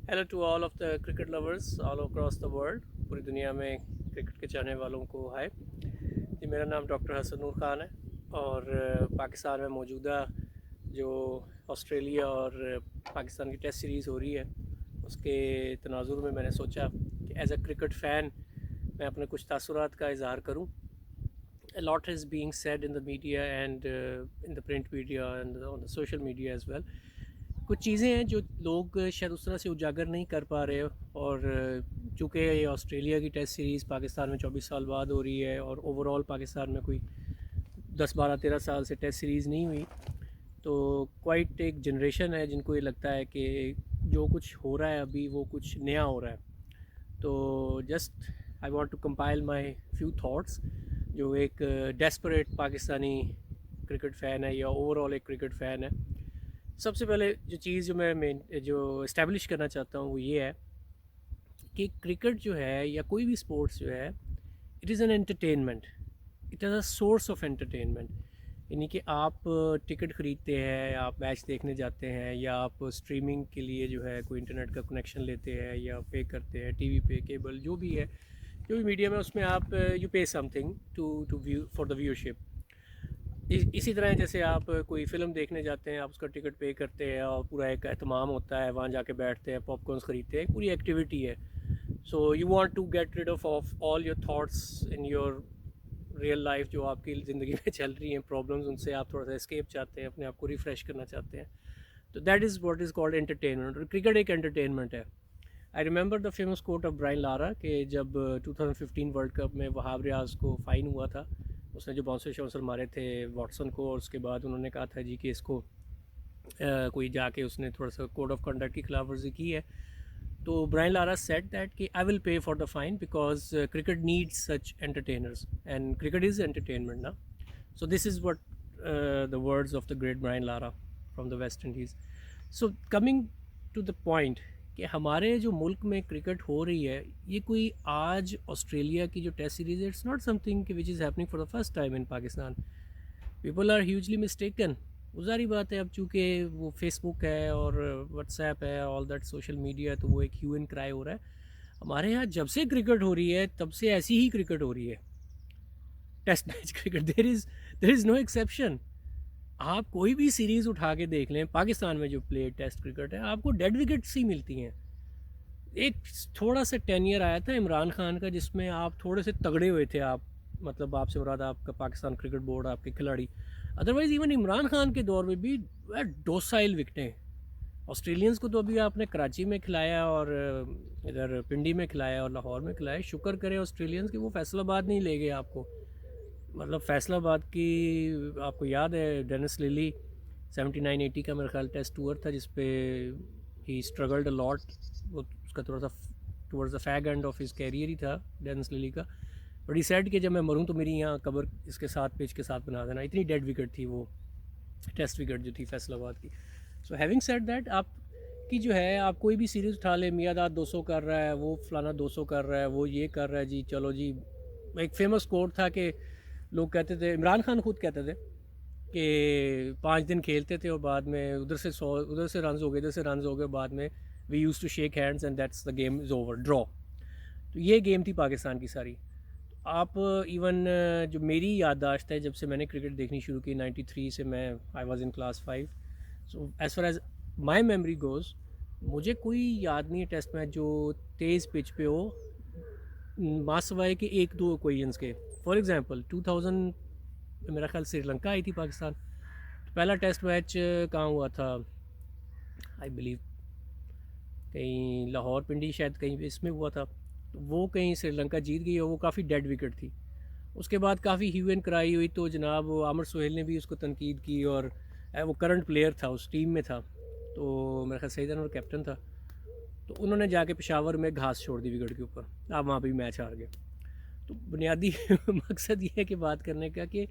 Hello to all of the cricket lovers all across the world. पूरी दुनिया में cricket के चाहने वालों को हाय जी। मेरा नाम डॉक्टर हसन नूर ख़ान है और पाकिस्तान में मौजूदा जो ऑस्ट्रेलिया और पाकिस्तान की टेस्ट सीरीज़ हो रही है उसके तनाजुर में मैंने सोचा कि एज अ क्रिकेट फ़ैन मैं अपने कुछ तासुरात का इज़हार करूँ। A lot is being said in the media and in the print media and on the social media as well. कुछ चीज़ें हैं जो लोग शायद उस तरह से उजागर नहीं कर पा रहे और चूँकि ये ऑस्ट्रेलिया की टेस्ट सीरीज़ पाकिस्तान में 24 साल बाद हो रही है और ओवरऑल पाकिस्तान में कोई 10 12 13 साल से टेस्ट सीरीज़ नहीं हुई, तो क्वाइट एक जनरेशन है जिनको ये लगता है कि जो कुछ हो रहा है अभी वो कुछ नया हो रहा है। तो just I want to compile my few thoughts जो एक डेस्परेट पाकिस्तानी क्रिकेट फ़ैन है या ओवरऑल एक क्रिकेट फ़ैन है। सबसे पहले जो चीज़ जो मैं मेन जो इस्टेब्लिश करना चाहता हूँ वो ये है कि क्रिकेट जो है या कोई भी स्पोर्ट्स जो है, it is an entertainment, it is a source of entertainment. यानी कि आप टिकट ख़रीदते हैं, आप मैच देखने जाते हैं या आप स्ट्रीमिंग के लिए जो है कोई इंटरनेट का कनेक्शन लेते हैं या पे करते हैं टीवी पे केबल जो भी है, जो भी मीडियम है उसमें आप you pay something to view for the viewership. इसी तरह जैसे आप कोई फ़िल्म देखने जाते हैं, आप उसका टिकट पे करते हैं और पूरा एक एहतमाम होता है, वहाँ जाके बैठते हैं, पॉपकॉर्न्स ख़रीदते हैं, पूरी एक्टिविटी है। So you want to get rid of all your thoughts in your real life जो आपकी ज़िंदगी में चल रही हैं प्रॉब्लम्स, उनसे आप थोड़ा सा एस्केप चाहते हैं, अपने आप को रिफ़्रेश करना चाहते हैं। तो that is what is called entertainment, और क्रिकेट एक एंटरटेनमेंट है। I remember the famous quote of Brian Lara कि जब 2015 वर्ल्ड कप में वहाब रियाज को फ़ाइन हुआ था, उसने जो बाउंसर शाउंसर मारे थे वाटसन को, और उसके बाद उन्होंने कहा था जी कि इसको कोई जाके उसने थोड़ा सा कोड ऑफ कंडक्ट की खिलाफ वर्जी की है। तो ब्रायन लारा सेड दैट कि I will pay for the fine because cricket needs such entertainers and cricket is entertainment ना। So this is what the words of the great Brian Lara from the West Indies. So coming to the point कि हमारे जो मुल्क में cricket हो रही है, ये कोई आज ऑस्ट्रेलिया की जो टेस्ट सीरीज़ है, it's not something which is happening for the first time in Pakistan. People are hugely mistaken. वो सारी बात है, अब चूँकि वो फेसबुक है और व्हाट्सएप है, ऑल दैट सोशल मीडिया, तो वो एक ह्यू एंड क्राई हो रहा है। हमारे यहाँ जब से क्रिकेट हो रही है तब से ऐसी ही क्रिकेट हो रही है, test match cricket. There is no exception. आप कोई भी सीरीज़ उठा के देख लें पाकिस्तान में जो प्ले टेस्ट क्रिकेट है, आपको डेड विकेट्स ही मिलती हैं। एक थोड़ा सा टेनियर आया था इमरान खान का जिसमें आप थोड़े से तगड़े हुए थे, आप मतलब आपसे मुराद आपका पाकिस्तान क्रिकेट बोर्ड, आपके खिलाड़ी। अदरवाइज़ इवन इमरान खान के दौर में भी डोसाइल विकटें। ऑस्ट्रेलियंस को तो अभी आपने कराची में खिलाया और इधर पिंडी में खिलाया और लाहौर में खिलाया। शुक्र करें ऑस्ट्रेलियंस कि वो फैसलाबाद नहीं ले गए आपको। मतलब फैसलाबाद की, आपको याद है डेनिस लिली 79 80 का मेरा ख्याल टेस्ट टूर था जिसपे ही स्ट्रगल्ड अ लॉट। वो उसका थोड़ा सा towards the fag end of his career ही था डेनिस लिली का। बट ही सेड कि जब मैं मरूँ तो मेरी यहाँ कबर इसके साथ पिच के साथ बना देना। इतनी डेड विकेट थी वो टेस्ट विकेट जो थी फैसलाबाद की। सो हैविंग सेड दैट, आप की जो है, आप कोई भी सीरीज़ उठा ले, मियादाद 200 कर रहा है, वो फलाना 200 कर रहा है, वो ये कर रहा है जी, चलो जी। एक फेमस कोट था कि लोग कहते थे, इमरान खान खुद कहते थे कि 5 दिन खेलते थे और बाद में उधर से 100, उधर से रन हो गए, इधर से रन हो गए, बाद में we use to shake hands and that's the game is over, draw. तो ये गेम थी पाकिस्तान की सारी। आप इवन जो मेरी याददाश्त है, जब से मैंने क्रिकेट देखनी शुरू की 93 से, मैं I was in class 5। So as far as my memory goes, मुझे कोई याद नहीं है टेस्ट मैच जो तेज़ पिच पे हो, मासवाए के एक दो ओकेजन्स के। फॉर एग्ज़ाम्पल 2000 मेरा ख्याल श्रीलंका आई थी पाकिस्तान, तो पहला टेस्ट मैच कहाँ हुआ था, आई बिलीव कहीं लाहौर पिंडी शायद कहीं इसमें हुआ था। तो वो कहीं श्रीलंका जीत गई और वो काफ़ी डेड विकेट थी। उसके बाद काफ़ी ह्यू एंड क्राई हुई, तो जनाब आमिर सुहेल ने भी उसको तनकीद की, और वो करंट प्लेयर था, उस टीम में था, तो मेरा ख्याल सईद अनवर कैप्टन था। तो उन्होंने जाके पेशावर में घास छोड़ दी विकेट के ऊपर, आप वहाँ पे भी मैच हार गए। तो बुनियादी मकसद ये है कि बात करने का कि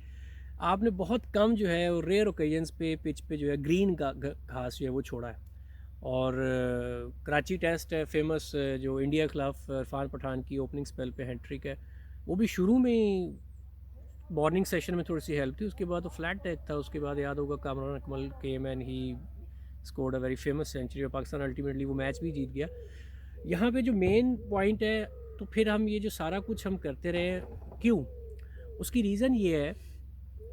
आपने बहुत कम जो है वो रेयर ओकेजन्स पे पिच पे जो है ग्रीन घास जो है वो छोड़ा है। और कराची टेस्ट है फेमस, जो इंडिया के खिलाफ इरफान पठान की ओपनिंग स्पेल पे हैट्रिक है, वो भी शुरू में ही मॉर्निंग सेशन में थोड़ी सी हेल्प थी, उसके बाद तो फ्लैट टैक था। उसके बाद याद होगा Kamran Akmal came and he scored a very famous century और पाकिस्तान अल्टीमेटली वो मैच भी जीत गया। यहाँ पे जो मेन पॉइंट है, तो फिर हम ये जो सारा कुछ हम करते रहे क्यों, उसकी रीज़न ये है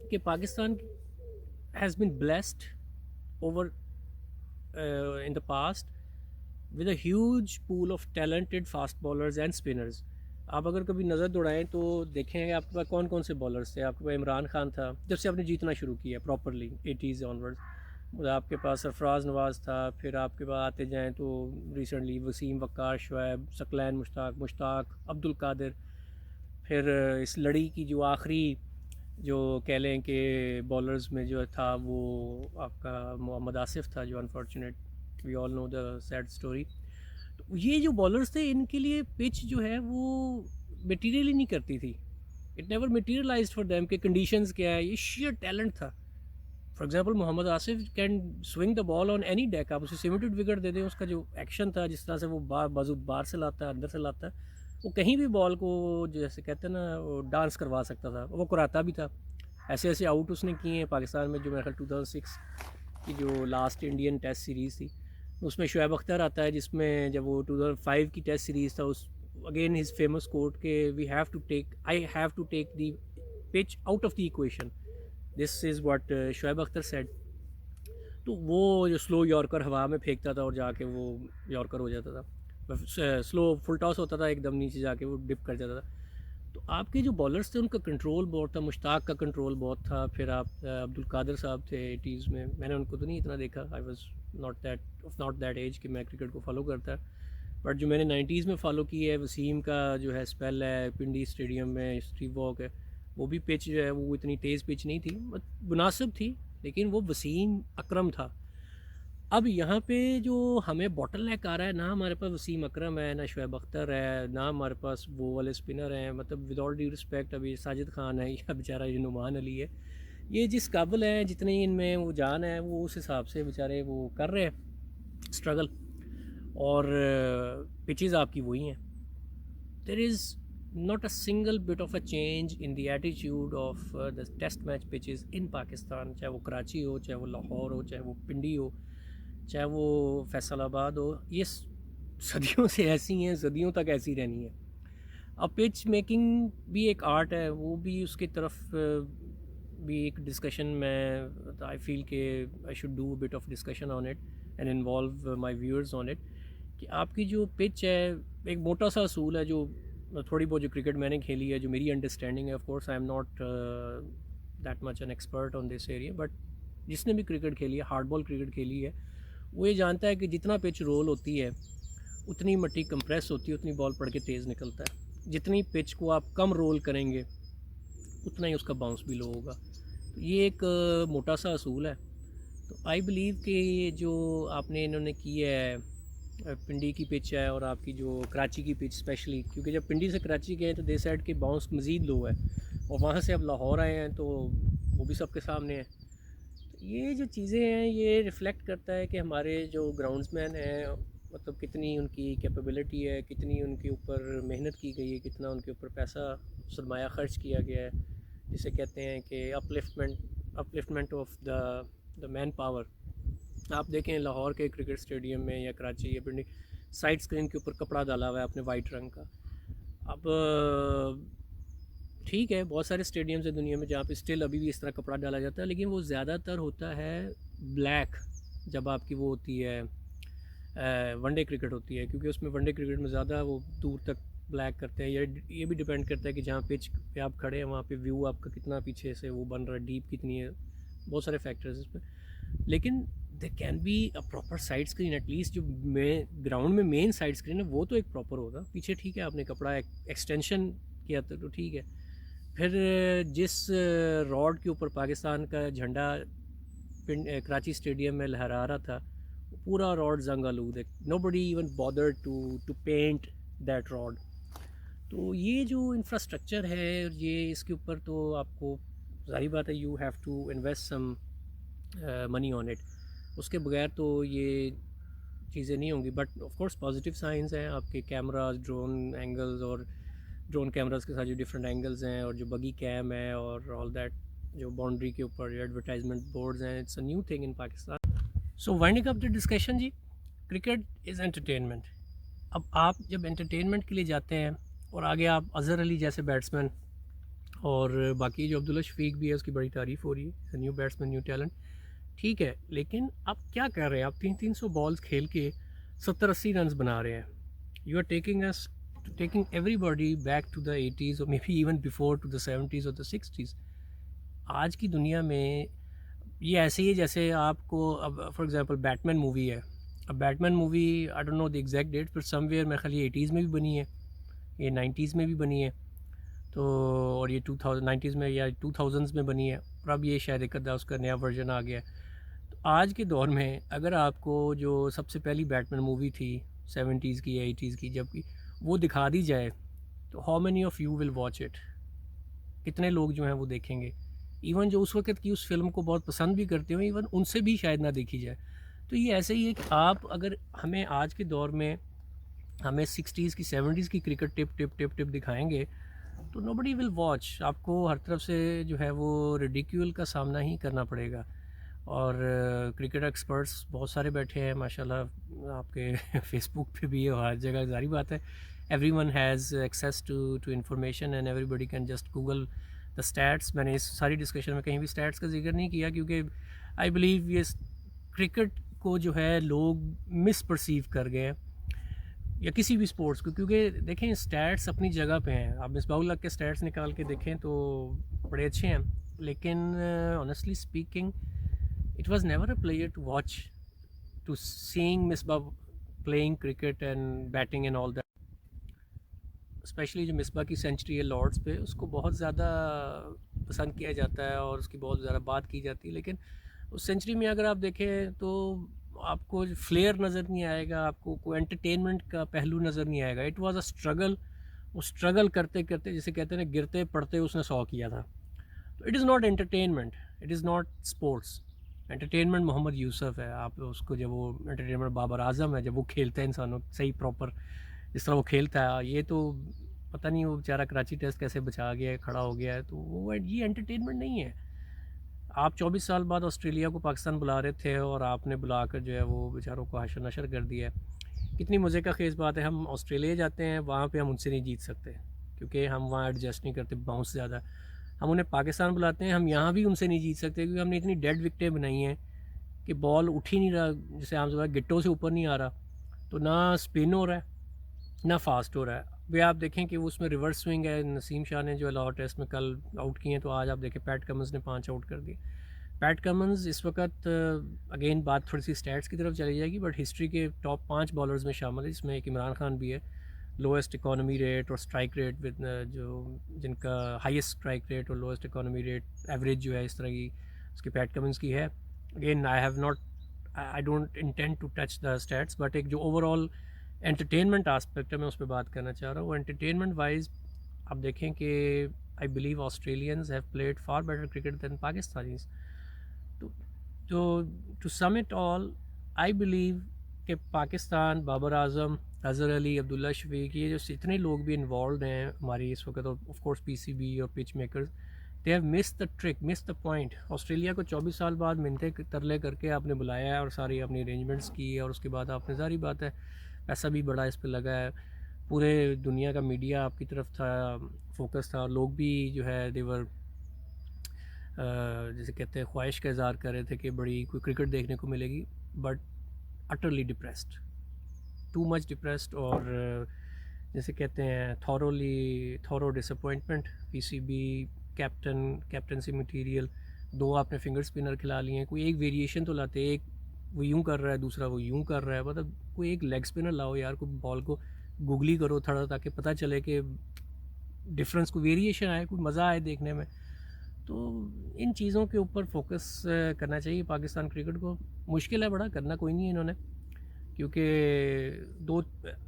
कि Pakistan has been blessed over in the past with a huge pool of talented fast bowlers and spinners। आप अगर कभी नज़र दौड़ाएं तो देखेंगे आपके पास कौन कौन से बॉलर्स थे। आपके पास इमरान खान था जब से आपने जीतना शुरू किया प्रॉपरली 80s ऑनवर्ड्स। आपके पास सरफराज नवाज़ था। फिर आपके पास आते जाएं तो रिसेंटली वसीम, वक्कार, शुएब, सकलैन, मुश्ताक, अब्दुल कादिर। फिर इस लड़ी की जो आखिरी जो कह लें कि बॉलर्स में जो था वो आपका मोहम्मद आसिफ था, जो unfortunate we all know the sad story. तो ये जो बॉलर्स थे इनके लिए पिच जो है वो मटेरियल ही नहीं करती थी। It never materialised for them कि कंडीशंस क्या है। ये शेयर टैलेंट था। For example Mohammad Asif can swing the ball on any deck. आप उसे सिमिटेड विकेट दे दें, उसका जो एक्शन था, जिस तरह से वो बाजू बाहर से लाता है, अंदर से लाता है, वो कहीं भी बॉल को जैसे कहते हैं ना वो डांस करवा सकता था। वो कराता भी था। ऐसे ऐसे आउट उसने किए हैं पाकिस्तान में। जो मेरे ख्याल 2006 की जो लास्ट इंडियन टेस्ट सीरीज़ थी उसमें शुएब अख्तर आता है, जिसमें जब वो 2005 की टेस्ट सीरीज़ था उस अगेन हिज फेमस कोट के I have to take the pitch out of the equation, this is what Shoaib Akhtar said. तो वो जो स्लो यॉर्कर हवा में फेंकता था और जाके वो यॉर्कर हो जाता था। स्लो फुल टॉस होता था, एकदम नीचे जाके वो डिप कर जाता था। तो आपके जो बॉलर्स थे उनका कंट्रोल बहुत था। मुश्ताक का कंट्रोल बहुत था। फिर आप अब्दुल कादिर साहब थे 80s में। मैंने उनको तो नहीं इतना देखा, I was not that age कि मैं क्रिकेट को फॉलो करता। बट जो मैंने 90s में फ़ॉलो की है, वसीम का जो है स्पेल है पिंडी स्टेडियम में, स्ट्रीट वॉक है, वो भी पिच जो है वो इतनी तेज़ पिच नहीं थी, मुनासिब थी, लेकिन वो वसीम अकरम था। अब यहाँ पे जो हमें बॉटल नेक आ रहा है, ना हमारे पास वसीम अकरम है, ना शुएब अख्तर है, ना हमारे पास वो वाले स्पिनर हैं। मतलब विद ऑल ड्यू रिस्पेक्ट, अभी साजिद खान है या बेचारा ये नुमान अली है, ये जिस काबिल है, जितनी इनमें वो जान है, वो उस हिसाब से बेचारे वो कर रहे हैं स्ट्रगल। और पिचेस आपकी वही हैं। There is not a single bit of a change in the attitude of the test match pitches in Pakistan. चाहे वो कराची हो, चाहे वो लाहौर हो, चाहे वो पिंडी हो, चाहे वो फैसलाबाद हो, ये सदियों से ऐसी हैं, सदियों तक ऐसी रहनी है। अब पिच मेकिंग भी एक आर्ट है, वो भी उसकी तरफ भी एक डिस्कशन में आई फील के I should do bit of discussion on it and involve my viewers on it. कि आपकी जो पिच है, एक मोटा सा असूल है जो थोड़ी बहुत जो क्रिकेट मैंने खेली है, जो मेरी अंडरस्टैंडिंग है, of course I am not that much an expert on this area, but जिसने भी क्रिकेट खेली है, हार्ड बॉल क्रिकेट खेली है, वो ये जानता है कि जितना पिच रोल होती है उतनी मट्टी कंप्रेस होती है, उतनी बॉल पड़ के तेज़ निकलता है। जितनी पिच को आप कम रोल करेंगे उतना ही उसका बाउंस भी लो होगा। तो ये एक मोटा सा असूल है। तो आई बिलीव कि जो आपने इन्होंने की है पिंडी की पिच है और आपकी जो कराची की पिच स्पेशली, क्योंकि जब पिंडी से कराची गए तो दे साइड के बाउंस मज़ीद लो है, और वहाँ से अब लाहौर आए हैं तो वो भी सबके सामने है। तो ये जो चीज़ें हैं ये रिफ़्लेक्ट करता है कि हमारे जो ग्राउंड्समैन हैं, मतलब कितनी उनकी कैपेबिलिटी है, कितनी उनके ऊपर मेहनत की गई है, कितना उनके ऊपर पैसा सरमाया ख़र्च किया गया है, जिसे कहते हैं कि upliftment of the man power. आप देखें लाहौर के क्रिकेट स्टेडियम में या कराची या पिंडी, साइड स्क्रीन के ऊपर कपड़ा डाला हुआ है अपने वाइट रंग का। अब ठीक है, बहुत सारे स्टेडियम्स हैं दुनिया में जहाँ पे स्टिल अभी भी इस तरह कपड़ा डाला जाता है, लेकिन वो ज़्यादातर होता है ब्लैक जब आपकी वो होती है वनडे क्रिकेट होती है, क्योंकि उसमें वनडे क्रिकेट में ज़्यादा वो दूर तक ब्लैक करते हैं। ये भी डिपेंड करता है कि जहाँ पिच पे आप खड़े हैं वहाँ पे व्यू आपका कितना पीछे से वो बन रहा है, डीप कितनी है, बहुत सारे फैक्टर्स इस पर। लेकिन there can be a proper side screen, at least जो ग्राउंड में मेन साइड स्क्रीन है वो तो एक प्रॉपर होगा। पीछे ठीक है आपने कपड़ा एक्सटेंशन किया तो ठीक है। फिर जिस रॉड के ऊपर पाकिस्तान का झंडा कराची स्टेडियम में लहरा रहा था, पूरा रॉड जंग आलूद है, nobody even bother to paint that rod. तो ये जो इंफ्रास्ट्रक्चर है ये इसके ऊपर तो आपको ज़ाहिर बात है you have to invest some money on it, उसके बगैर तो ये चीज़ें नहीं होंगी। But of course positive signs हैं आपके कैमराज, ड्रोन एंगल्स, और ड्रोन कैमराज के साथ जो डिफरेंट एंगल्स हैं, और जो बगी कैम है और ऑल दैट, जो बाउंड्री के ऊपर एडवर्टाइजमेंट बोर्ड्स हैं, it's a new thing in Pakistan. So winding up the discussion जी, क्रिकेट इज़ एंटरटेनमेंट। अब आप जब एंटरटेनमेंट के लिए जाते हैं और आगे आप अज़हर अली जैसे बैट्समैन और बाकी जो अब्दुल्ला शफीक भी है उसकी बड़ी तारीफ़ हो रही है, न्यू बैट्समैन न्यू टैलेंट, ठीक है, लेकिन आप क्या कर रहे हैं? आप 300 बॉल्स खेल के 70-80 रन बना रहे हैं। You are taking everybody back to the 80s और maybe even before to the 70s और द 60s। आज की दुनिया में ये ऐसे ही है जैसे आपको अब फॉर एग्जांपल बैटमैन मूवी है। अब Batman movie I don't know the exact date, पर समवेयर मेरे ख्याल ये 80s में भी बनी है, ये 90s में भी बनी है, तो और ये 2090s में या 2000s में बनी है, और अब ये शायद एक अद्धा उसका नया वर्जन आ गया है। तो आज के दौर में अगर आपको जो सबसे पहली बैटमैन मूवी थी 70s की या 80s की, जबकि वो दिखा दी जाए, तो how many of you will watch it? कितने लोग जो हैं वो देखेंगे? इवन जो उस वक़्त की उस फ़िल्म को बहुत पसंद भी करते हो, इवन उनसे भी शायद ना देखी जाए। तो ये ऐसे ही है कि आप अगर हमें आज के दौर में हमें 60s की 70s की cricket tip tip tip tip दिखाएंगे, तो नोबडी विल वॉच। आपको हर तरफ से जो है वो रिडिक्यूल का सामना ही करना पड़ेगा। और क्रिकेट एक्सपर्ट्स बहुत सारे बैठे हैं माशाल्लाह, आपके फेसबुक पे भी है, हर जगह जारी बात है, everyone has access to information and everybody can just google the stats. मैंने इस सारी डिस्कशन में कहीं भी स्टैट्स का जिक्र नहीं किया, क्योंकि आई बिलीव ये क्रिकेट को जो है लोग मिस परसीव कर गए हैं, या किसी भी स्पोर्ट्स को, क्योंकि देखें स्टैट्स अपनी जगह पे हैं। आप मिसबाउल हक के स्टैट्स निकाल के देखें तो बड़े अच्छे हैं, लेकिन honestly speaking it was never a player to watch, to seeing Misbah playing cricket and batting and all that। Specially जो मिसबा की सेंचुरी है लॉर्ड्स पे, उसको बहुत ज़्यादा पसंद किया जाता है और उसकी बहुत ज़्यादा बात की जाती है, लेकिन उस सेंचुरी में अगर आप देखें तो आपको फ्लेयर नज़र नहीं आएगा, आपको कोई एंटरटेनमेंट का पहलू नज़र नहीं आएगा। It was a struggle. वो स्ट्रगल करते करते, जिसे कहते हैं ना, गिरते पड़ते उसने 100 किया था। तो it is not entertainment, it is not sports. Entertainment Mohammad Yousuf है। आप उसको, जब वो एंटरटेनमेंट बाबर आजम है, जब वो खेलते हैं इंसानों सही प्रॉपर जिस तरह वो खेलता है, ये तो पता नहीं वो बेचारा कराची टेस्ट कैसे बचा गया है, खड़ा हो गया है, तो वो ये एंटरटेनमेंट नहीं है। आप 24 साल बाद ऑस्ट्रेलिया को पाकिस्तान बुला रहे थे और आपने बुलाकर जो है वो बेचारों को हशर नशर कर दिया है। कितनी मज़े का खेज़ बात है, हम ऑस्ट्रेलिया जाते हैं, वहाँ पे हम उनसे नहीं जीत सकते क्योंकि हम वहाँ एडजस्ट नहीं करते, बाउंस ज़्यादा। हम उन्हें पाकिस्तान बुलाते हैं, हम यहाँ भी उनसे नहीं जीत सकते क्योंकि हमने इतनी डेड विकेटें बनाई हैं कि बॉल उठ ही नहीं रहा, जैसे आम जो है गिट्टों से ऊपर नहीं आ रहा, तो ना स्पिन हो रहा है ना फास्ट हो रहा है। वे आप देखें कि वो उसमें रिवर्स स्विंग है। नसीम शाह ने जो लाहौर टेस्ट में कल आउट किए हैं, तो आज आप देखें पैट कमिंस ने 5 आउट कर दिए। पैट कमिंस इस वक्त, अगेन बात थोड़ी सी स्टैट्स की तरफ चली जाएगी, बट हिस्ट्री के टॉप 5 बॉलर्स में शामिल है, जिसमें एक इमरान खान भी है। लोएस्ट इकॉनमी रेट और स्ट्राइक रेट विद जो जिनका हाईएस्ट स्ट्राइक रेट और लोएस्ट इकॉनमी रेट एवरेज जो है इस तरह की, उसकी पैट कमिंस की है। Again I don't intend to touch the stats, but एक जो ओवरऑल एंटरटेनमेंट आस्पेक्ट है मैं उस पर बात करना चाह रहा हूँ। एंटरटेनमेंट वाइज आप देखें कि I believe Australians have played far better cricket than Pakistanis. तो to sum it all, I believe कि पाकिस्तान, बाबर आजम, अज़हर अली, अब्दुल्ला शफीक, ये जो इतने लोग भी इन्वॉल्व हैं हमारी इस वक्त, और ऑफ कोर्स पीसीबी और pitch makers, they have miss the trick, miss the point. Australia को 24 साल बाद मिनते तरले करके आपने बुलाया है और सारी अपनी अरेंजमेंट्स की है, और उसके बाद आपने, सारी बात है पैसा भी बड़ा इस पर लगा है, पूरे दुनिया का मीडिया आपकी तरफ था, फोकस था, और लोग भी जो है देवर जैसे कहते हैं ख्वाहिश का इज़हार कर रहे थे कि बड़ी कोई क्रिकेट देखने को मिलेगी, but utterly depressed, too much depressed, और जैसे कहते हैं thorough disappointment. PCB captaincy material, 2 आपने फिंगर स्पिनर खिला लिए हैं, कोई एक वेरिएशन तो लाते, एक वो यूं कर रहा है, दूसरा वो यूं कर रहा है, मतलब कोई एक लेग स्पिनर लाओ यार, कोई बॉल को गूगली करो थोड़ा, ताकि पता चले कि डिफरेंस, कोई वेरिएशन आए, कोई मज़ा आए देखने में। तो इन चीज़ों के ऊपर फोकस करना चाहिए पाकिस्तान क्रिकेट को। मुश्किल है बड़ा, करना कोई नहीं है इन्होंने, क्योंकि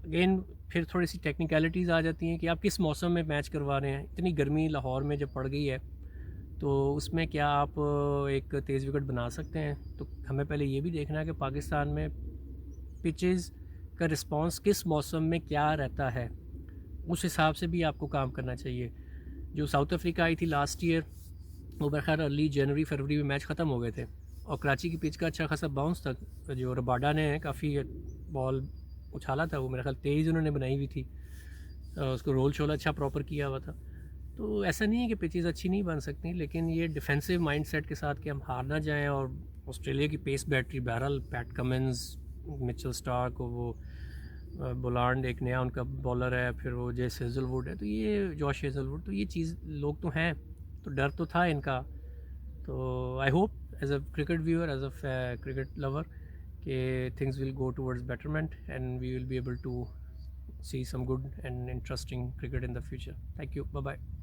अगेन फिर थोड़ी सी टेक्निकलिटीज़ आ जाती हैं कि आप किस मौसम में मैच करवा रहे हैं। इतनी गर्मी लाहौर में जब पड़ गई है, तो उसमें क्या आप एक तेज़ विकेट बना सकते हैं? तो हमें पहले ये भी देखना है कि पाकिस्तान में पिचेस का रिस्पांस किस मौसम में क्या रहता है, उस हिसाब से भी आपको काम करना चाहिए। जो साउथ अफ्रीका आई थी लास्ट ईयर, वो बखैर अर्ली जनवरी फरवरी में मैच ख़त्म हो गए थे, और कराची की पिच का अच्छा खासा बाउंस था। जो रबाडा ने काफ़ी बॉल उछाला था, वो मेरा ख्याल तेज़ उन्होंने बनाई हुई थी, उसको रोल शोल अच्छा प्रॉपर किया हुआ था। तो ऐसा नहीं है कि पिचेस अच्छी नहीं बन सकती, लेकिन ये डिफेंसिव माइंडसेट के साथ कि हम हार ना जाएं। और ऑस्ट्रेलिया की पेस बैटरी, बहरहाल पैट कमिंस, मिचेल स्टार्क, और वो बुलांड एक नया उनका बॉलर है, फिर वो जेस हेजलवुड है, तो ये जॉश हेजलवुड, तो ये चीज़ लोग तो हैं, तो डर तो था इनका। तो I hope as a cricket viewer, as a cricket lover, कि things will go towards betterment and we will be able to see some good and interesting cricket in the future. Thank you. Bye bye.